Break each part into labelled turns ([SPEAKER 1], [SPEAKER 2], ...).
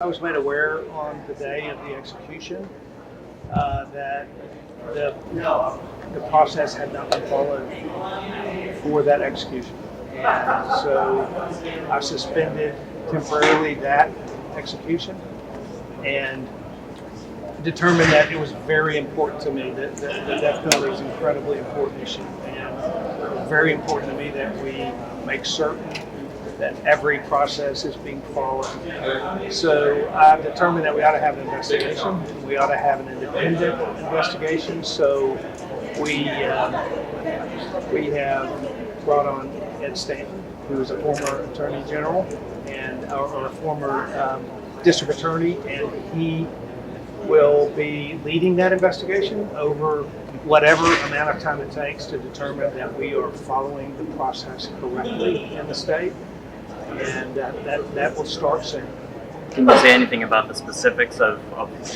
[SPEAKER 1] I was made aware on the day of the execution that the process had not been followed for that execution. And so I suspended temporarily that execution and determined that it was very important to me that the death penalty is an incredibly important issue. And it was very important to me that we make certain that every process is being followed. So I've determined that we ought to have an investigation. We ought to have an independent investigation. So we have brought on Ed Stanton, who is a former Attorney General and or a former district attorney, and he will be leading that investigation over whatever amount of time it takes to determine that we are following the process correctly in the state. And that will start soon.
[SPEAKER 2] Can you say anything about the specifics of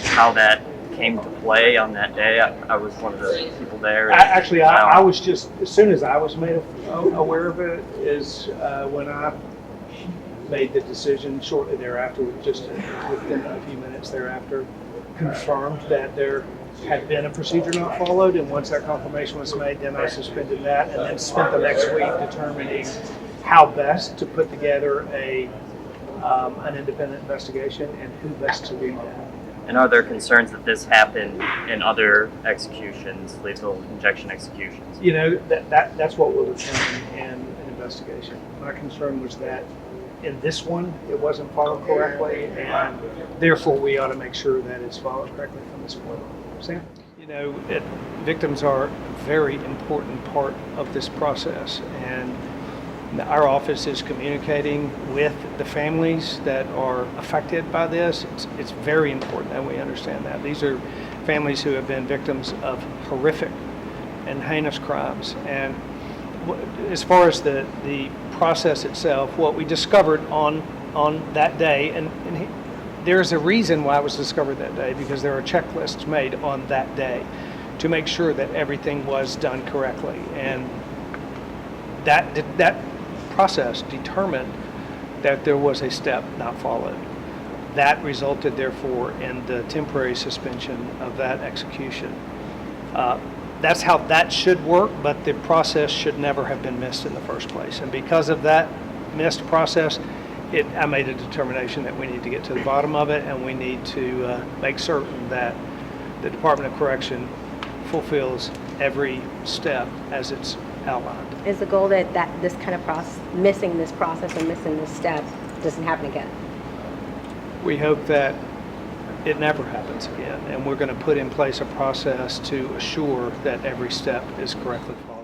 [SPEAKER 2] how that came to play on that day? I was one of the people there.
[SPEAKER 1] I was just, as soon as I was made aware of it, is when I made the decision shortly thereafter, just within a few minutes thereafter, confirmed that there had been a procedure not followed, and once that confirmation was made, then I suspended that, and then spent the next week determining how best to put together an independent investigation and who best to lead that.
[SPEAKER 2] And are there concerns that this happened in other executions, lethal injection executions?
[SPEAKER 1] You know, that's what we'll determine in an investigation. My concern was that in this one, it wasn't followed correctly, and therefore we ought to make sure that it's followed correctly from this point on. Sam? You know, victims are a very important part of this process, and our office is communicating with the families that are affected by this. It's very important that we understand that. These are families who have been victims of horrific and heinous crimes. And as far as the process itself, what we discovered on that day, and there's a reason why it was discovered that day, because there are checklists made on that day to make sure that everything was done correctly. And that process determined that there was a step not followed. That resulted, therefore, in the temporary suspension of that execution. That's how that should work, but the process should never have been missed in the first place. And because of that missed process, I made a determination that we need to get to the bottom of it, and we need to make certain that the Department of Correction fulfills every step as it's outlined.
[SPEAKER 3] Is the goal that this kind of missing this process or missing this step doesn't happen again?
[SPEAKER 1] We hope that it never happens again, and we're going to put in place a process to assure that every step is correctly followed.